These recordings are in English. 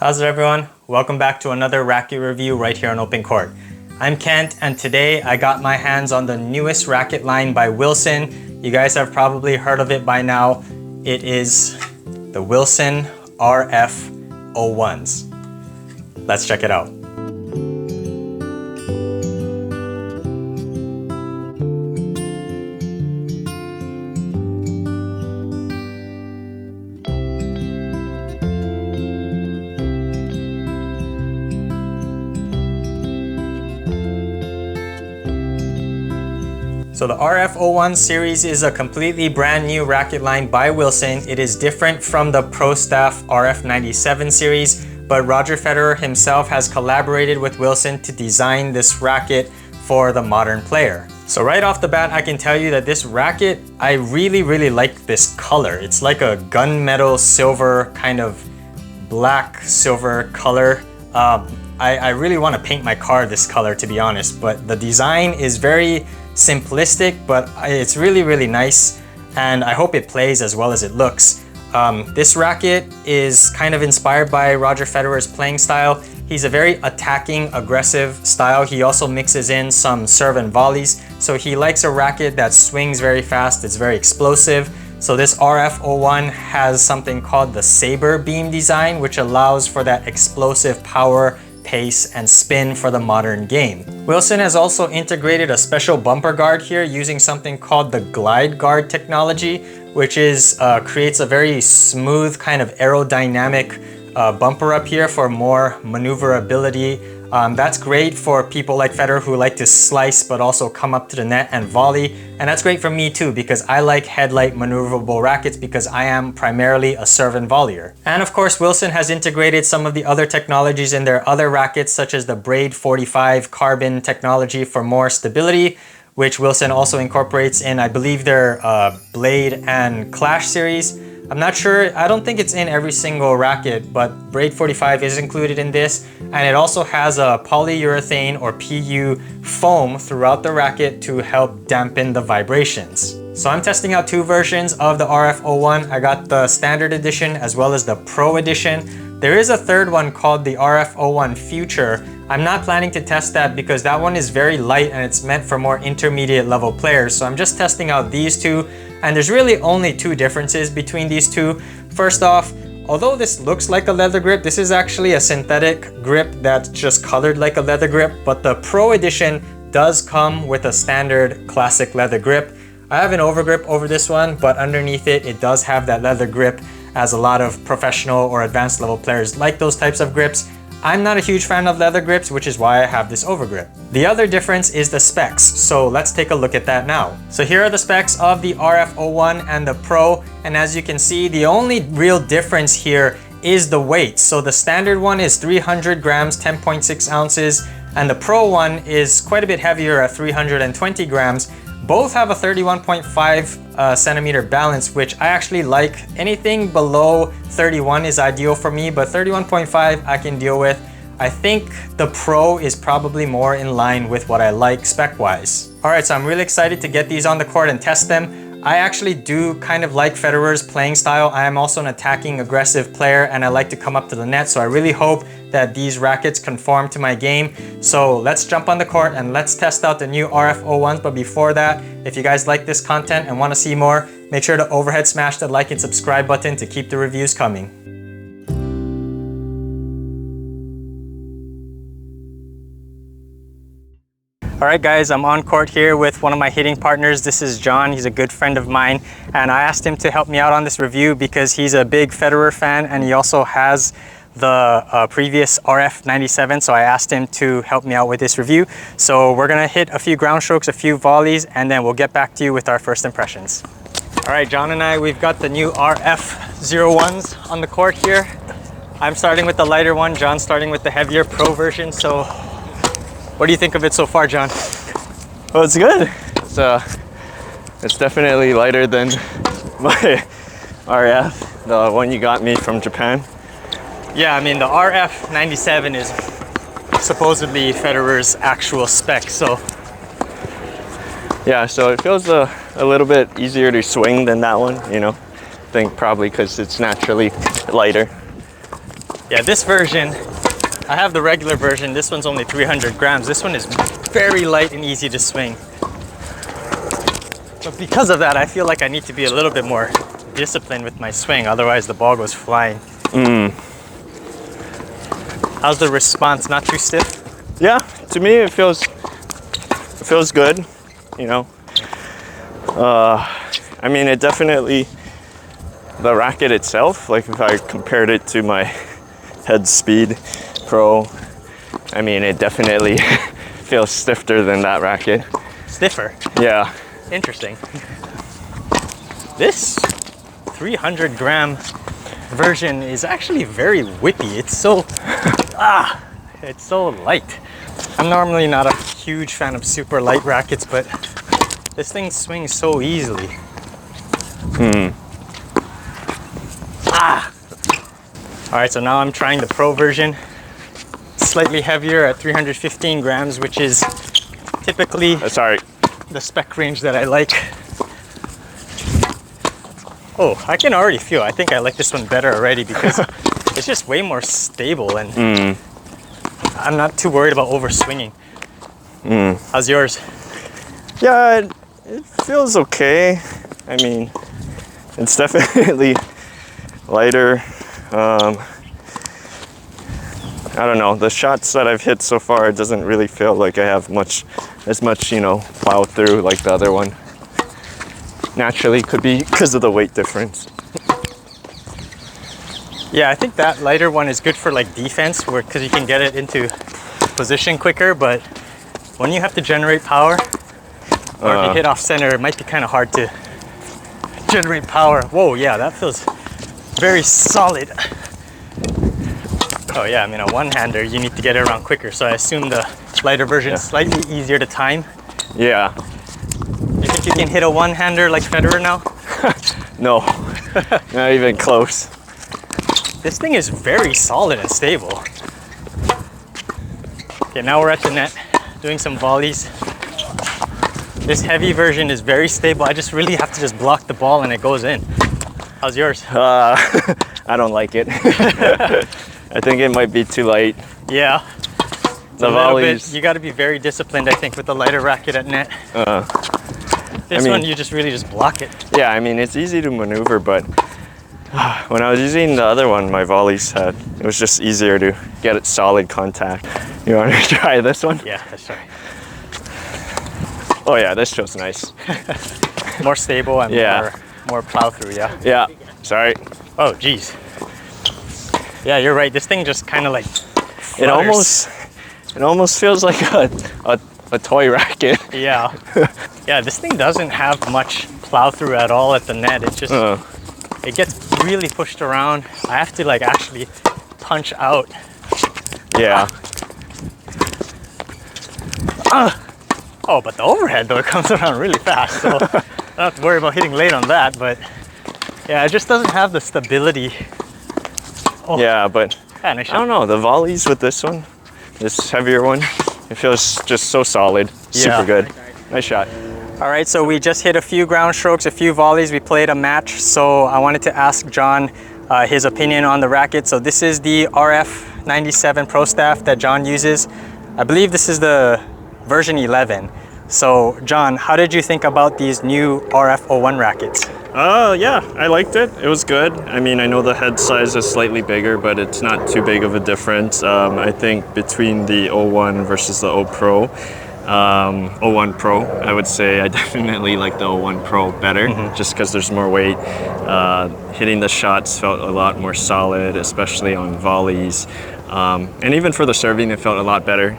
How's it, everyone? Welcome back to another racket review right here on Open Court. I'm Kent, and today I got my hands on the newest racket line by Wilson. You guys have probably heard of it by now. It is the Wilson RF01s. Let's check it out. So the RF01 series is a completely brand new racket line by Wilson. It is different from the Pro Staff RF97 series, but Roger Federer himself has collaborated with Wilson to design this racket for the modern player. So right off the bat, I can tell you that this racket, I really like this color. It's like a gunmetal silver, kind of black silver color. I really want to paint my car this color, to be honest, but the design is very simplistic, but it's really nice, and I hope it plays as well as it looks. This racket is kind of inspired by Roger Federer's playing style. He's a very attacking, aggressive style. He also mixes in some serve and volleys, so he likes a racket that swings very fast, it's very explosive. So this RF01 has something called the Saber beam design, which allows for that explosive power, pace, and spin for the modern game. Wilson has also integrated a special bumper guard here using something called the glide guard technology, which creates a very smooth kind of aerodynamic bumper up here for more maneuverability. That's great for people like Federer who like to slice but also come up to the net and volley. And that's great for me too, because I like headlight maneuverable rackets because I am primarily a serve and volleyer. And of course, Wilson has integrated some of the other technologies in their other rackets, such as the Braid 45 carbon technology for more stability, which Wilson also incorporates in, I believe, their Blade and Clash series. I'm not sure, I don't think it's in every single racket, but Braid 45 is included in this, and it also has a polyurethane or PU foam throughout the racket to help dampen the vibrations. So I'm testing out two versions of the RF01. I got the standard edition as well as the Pro edition. There is a third one called the RF01 Future. I'm not planning to test that because that one is very light and it's meant for more intermediate level players. So I'm just testing out these two. And there's really only two differences between these two. First off, although this looks like a leather grip, this is actually a synthetic grip that's just colored like a leather grip, but the Pro edition does come with a standard classic leather grip. I have an overgrip over this one, but underneath it, it does have that leather grip, as a lot of professional or advanced level players like those types of grips. I'm not a huge fan of leather grips, which is why I have this overgrip. The other difference is the specs, so let's take a look at that now. So here are the specs of the RF01 and the Pro, and as you can see, the only real difference here is the weight. So the standard one is 300 grams, 10.6 ounces, and the Pro one is quite a bit heavier at 320 grams. Both have a 31.5 centimeter balance, which I actually like. Anything below 31 is ideal for me, but 31.5 I can deal with. I think the Pro is probably more in line with what I like spec-wise. All right, so I'm really excited to get these on the court and test them. I actually do kind of like Federer's playing style. I am also an attacking, aggressive player, and I like to come up to the net, so I really hope that these rackets conform to my game. So let's jump on the court and let's test out the new RF01s. But before that, if you guys like this content and want to see more, make sure to overhead smash the like and subscribe button to keep the reviews coming. All right guys, I'm on court here with one of my hitting partners. This is John. He's a good friend of mine, and I asked him to help me out on this review because he's a big Federer fan and he also has the previous RF97, so I asked him to help me out with this review. So we're gonna hit a few ground strokes, a few volleys, and then we'll get back to you with our first impressions. All right, John and I, we've got the new RF01s on the court here. I'm starting with the lighter one, John's starting with the heavier Pro version. So what do you think of it so far, John? Well, it's good. It's definitely lighter than my RF, the one you got me from Japan. Yeah, I mean, the RF97 is supposedly Federer's actual spec, so. Yeah, so it feels a little bit easier to swing than that one, you know. I think probably because it's naturally lighter. Yeah, this version, I have the regular version. This one's only 300 grams. This one is very light and easy to swing. But because of that, I feel like I need to be a little bit more disciplined with my swing. Otherwise, the ball goes flying. How's the response? Not too stiff? Yeah, to me it feels good, you know. I mean, it definitely, the racket itself, like if I compared it to my Head Speed Pro, I mean, it definitely feels stiffer than that racket. Stiffer? Yeah. Interesting. This 300 gram version is actually very whippy. It's so, it's so light. I'm normally not a huge fan of super light rackets, but this thing swings so easily. All right, so now I'm trying the Pro version. Slightly heavier at 315 grams, which is typically the spec range that I like. Oh, I can already feel, I think I like this one better already because it's just way more stable and I'm not too worried about over swinging. How's yours? Yeah, it feels okay. I mean, it's definitely lighter. I don't know, the shots that I've hit so far, it doesn't really feel like I have as much, you know, plow through like the other one. Naturally, could be because of the weight difference. Yeah, I think that lighter one is good for like defense, because you can get it into position quicker, but when you have to generate power, or if you hit off center, it might be kind of hard to generate power. Whoa, yeah, that feels very solid. Oh yeah, I mean, a one-hander, you need to get it around quicker, so I assume the lighter version is slightly easier to time. Yeah. You think you can hit a one-hander like Federer now? No, not even close. This thing is very solid and stable. Okay, now we're at the net, doing some volleys. This heavy version is very stable. I just really have to just block the ball and it goes in. How's yours? I don't like it. I think it might be too light. Yeah. The volleys. You got to be very disciplined, I think, with the lighter racket at net. This one, you just really just block it. Yeah, I mean, it's easy to maneuver, but when I was using the other one, my volleys it was just easier to get it solid contact. You want to try this one? Yeah, let's try. Oh yeah, this feels nice. More stable and more plow through, yeah? Yeah, sorry. Oh, geez. Yeah, you're right. This thing just kind of like flutters. It almost feels like a toy racket. Yeah. Yeah, this thing doesn't have much plow through at all at the net. It just, it gets really pushed around. I have to like actually punch out. Yeah. Oh, but the overhead though, it comes around really fast. So I don't have to worry about hitting late on that, but yeah, it just doesn't have the stability. Oh. Yeah, but Yeah, nice shot. I don't know, the volleys with this one, this heavier one, it feels just so solid. Super good. Nice shot. All right, so we just hit a few ground strokes, a few volleys. We played a match, so I wanted to ask John his opinion on the racket. So this is the RF97 Pro Staff that John uses. I believe this is the version 11. So John, how did you think about these new RF01 rackets? Yeah, I liked it. It was good. I mean, I know the head size is slightly bigger, but it's not too big of a difference. I think between the 01 versus the 0 Pro, 01 Pro, I would say I definitely like the 01 Pro better, just because there's more weight. Hitting the shots felt a lot more solid, especially on volleys. And even for the serving, it felt a lot better.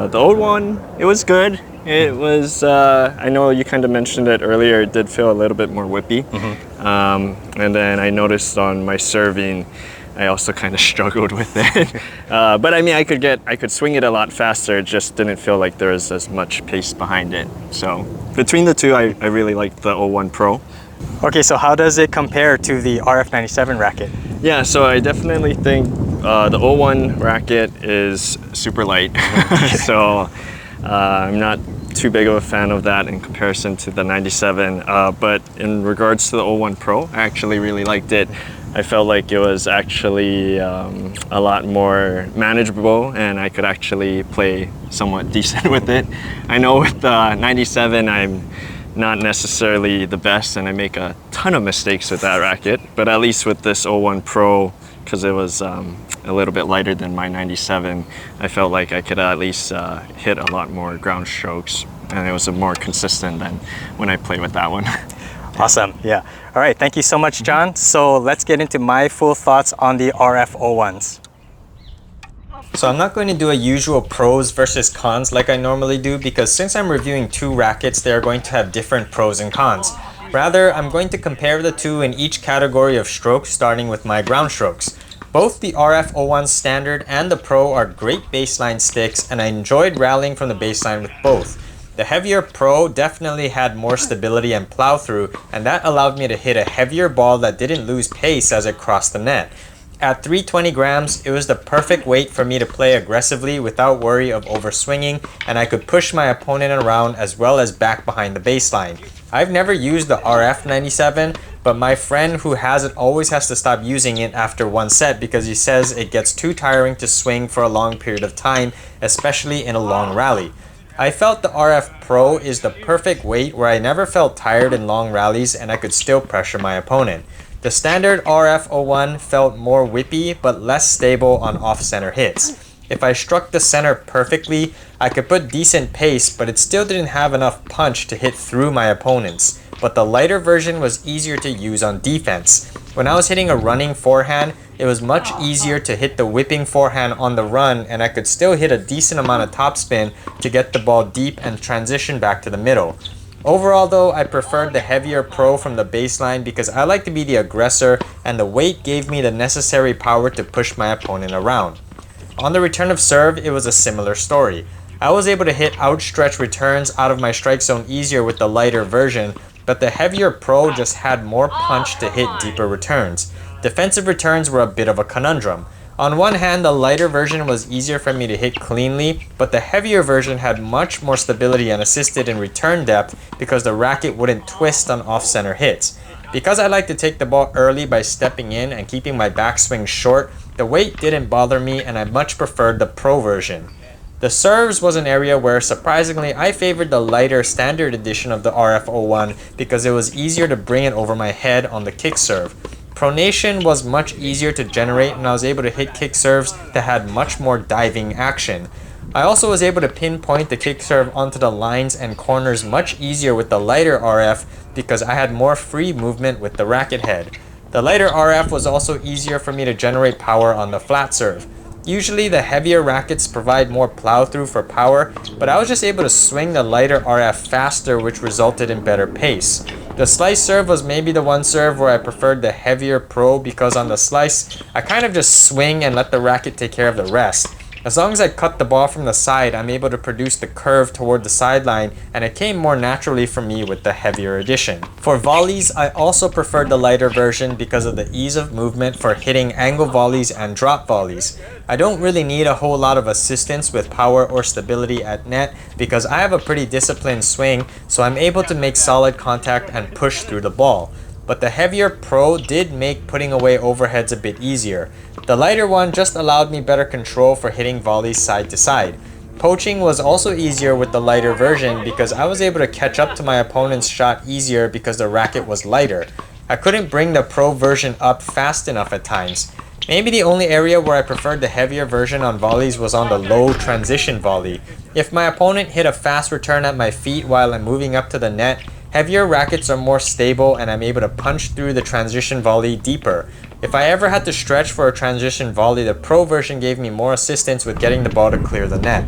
The old one, it was good. It was, I know you kind of mentioned it earlier, it did feel a little bit more whippy. And then I noticed on my serving, I also kind of struggled with it. But I mean, I could swing it a lot faster, it just didn't feel like there was as much pace behind it. So between the two, I really liked the 01 Pro. Okay, so how does it compare to the RF97 racket? Yeah, so I definitely think the 01 racket is super light. So I'm not too big of a fan of that in comparison to the 97. But in regards to the 01 Pro, I actually really liked it. I felt like it was actually a lot more manageable, and I could actually play somewhat decent with it. I know with the 97, I'm not necessarily the best, and I make a ton of mistakes with that racket, but at least with this 01 Pro, because it was a little bit lighter than my 97, I felt like I could at least hit a lot more ground strokes, and it was more consistent than when I played with that one. Awesome, yeah. All right, thank you so much, John. So let's get into my full thoughts on the RF01s. So I'm not going to do a usual pros versus cons like I normally do, because since I'm reviewing two rackets, they are going to have different pros and cons. Rather, I'm going to compare the two in each category of strokes, starting with my ground strokes. Both the RF01 Standard and the Pro are great baseline sticks, and I enjoyed rallying from the baseline with both. The heavier Pro definitely had more stability and plow through, and that allowed me to hit a heavier ball that didn't lose pace as it crossed the net. At 320 grams, it was the perfect weight for me to play aggressively without worry of overswinging, and I could push my opponent around as well as back behind the baseline. I've never used the RF97, but my friend who has it always has to stop using it after one set because he says it gets too tiring to swing for a long period of time, especially in a long rally. I felt the RF Pro is the perfect weight where I never felt tired in long rallies and I could still pressure my opponent. The standard RF01 felt more whippy but less stable on off-center hits. If I struck the center perfectly, I could put decent pace, but it still didn't have enough punch to hit through my opponents. But the lighter version was easier to use on defense. When I was hitting a running forehand, it was much easier to hit the whipping forehand on the run, and I could still hit a decent amount of topspin to get the ball deep and transition back to the middle. Overall though, I preferred the heavier Pro from the baseline because I like to be the aggressor, and the weight gave me the necessary power to push my opponent around. On the return of serve, it was a similar story. I was able to hit outstretched returns out of my strike zone easier with the lighter version, but the heavier Pro just had more punch to hit deeper returns. Defensive returns were a bit of a conundrum. On one hand, the lighter version was easier for me to hit cleanly, but the heavier version had much more stability and assisted in return depth because the racket wouldn't twist on off-center hits. Because I like to take the ball early by stepping in and keeping my backswing short, the weight didn't bother me and I much preferred the Pro version. The serves was an area where surprisingly I favored the lighter standard edition of the RF01 because it was easier to bring it over my head on the kick serve. Pronation was much easier to generate and I was able to hit kick serves that had much more diving action. I also was able to pinpoint the kick serve onto the lines and corners much easier with the lighter RF because I had more free movement with the racket head. The lighter RF was also easier for me to generate power on the flat serve. Usually the heavier rackets provide more plow through for power, but I was just able to swing the lighter RF faster, which resulted in better pace. The slice serve was maybe the one serve where I preferred the heavier Pro because on the slice, I kind of just swing and let the racket take care of the rest. As long as I cut the ball from the side, I'm able to produce the curve toward the sideline, and it came more naturally for me with the heavier edition. For volleys, I also preferred the lighter version because of the ease of movement for hitting angle volleys and drop volleys. I don't really need a whole lot of assistance with power or stability at net because I have a pretty disciplined swing, so I'm able to make solid contact and push through the ball. But the heavier Pro did make putting away overheads a bit easier. The lighter one just allowed me better control for hitting volleys side to side. Poaching was also easier with the lighter version because I was able to catch up to my opponent's shot easier because the racket was lighter. I couldn't bring the Pro version up fast enough at times. Maybe the only area where I preferred the heavier version on volleys was on the low transition volley. If my opponent hit a fast return at my feet while I'm moving up to the net, heavier rackets are more stable and I'm able to punch through the transition volley deeper. If I ever had to stretch for a transition volley, the Pro version gave me more assistance with getting the ball to clear the net.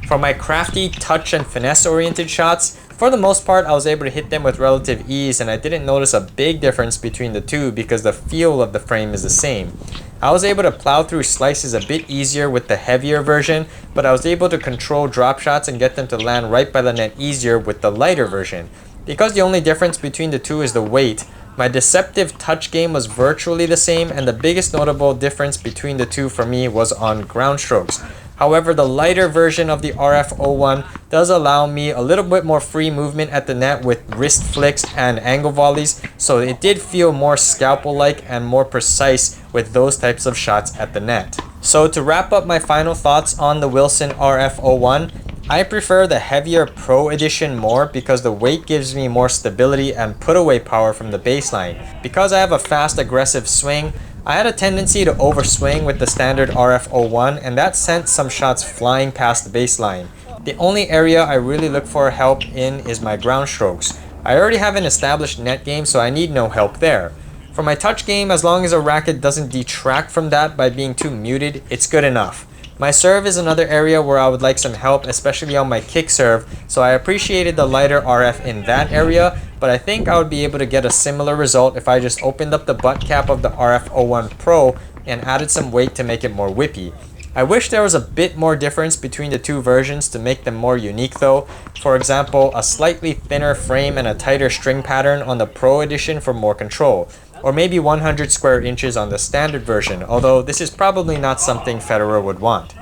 For my crafty, touch and finesse oriented shots, for the most part I was able to hit them with relative ease and I didn't notice a big difference between the two because the feel of the frame is the same. I was able to plow through slices a bit easier with the heavier version, but I was able to control drop shots and get them to land right by the net easier with the lighter version. Because the only difference between the two is the weight, my deceptive touch game was virtually the same, and the biggest notable difference between the two for me was on ground strokes. However, the lighter version of the RF01 does allow me a little bit more free movement at the net with wrist flicks and angle volleys, so it did feel more scalpel-like and more precise with those types of shots at the net. So to wrap up my final thoughts on the Wilson RF01, I prefer the heavier Pro Edition more because the weight gives me more stability and put away power from the baseline. Because I have a fast aggressive swing, I had a tendency to overswing with the standard RF01, and that sent some shots flying past the baseline. The only area I really look for help in is my ground strokes. I already have an established net game, so I need no help there. For my touch game, as long as a racket doesn't detract from that by being too muted, it's good enough. My serve is another area where I would like some help, especially on my kick serve, so I appreciated the lighter RF in that area, but I think I would be able to get a similar result if I just opened up the butt cap of the RF01 Pro and added some weight to make it more whippy. I wish there was a bit more difference between the two versions to make them more unique though. For example, a slightly thinner frame and a tighter string pattern on the Pro Edition for more control. Or maybe 100 square inches on the standard version, although this is probably not something Federer would want.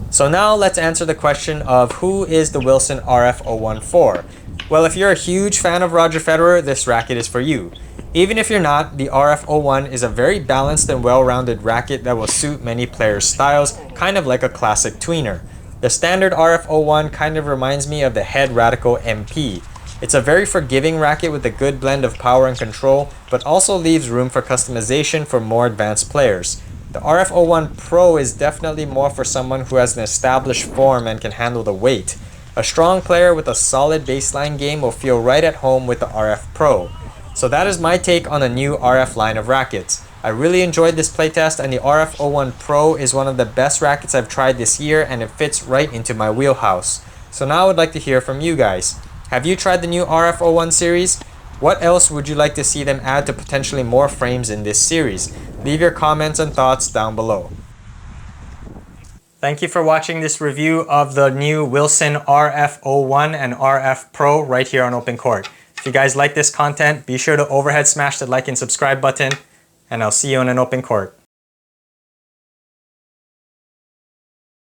So now let's answer the question of who is the Wilson RF01 for? Well, if you're a huge fan of Roger Federer, this racket is for you. Even if you're not, the RF01 is a very balanced and well-rounded racket that will suit many players' styles, kind of like a classic tweener. The standard RF01 kind of reminds me of the Head Radical MP. It's a very forgiving racket with a good blend of power and control, but also leaves room for customization for more advanced players. The RF01 Pro is definitely more for someone who has an established form and can handle the weight. A strong player with a solid baseline game will feel right at home with the RF Pro. So that is my take on the new RF line of rackets. I really enjoyed this playtest, and the RF01 Pro is one of the best rackets I've tried this year, and it fits right into my wheelhouse. So now I would like to hear from you guys. Have you tried the new RF01 series? What else would you like to see them add to potentially more frames in this series? Leave your comments and thoughts down below. Thank you for watching this review of the new Wilson RF01 and RF Pro right here on OpenCourt. If you guys like this content, be sure to overhead smash the like and subscribe button, and I'll see you in an open court.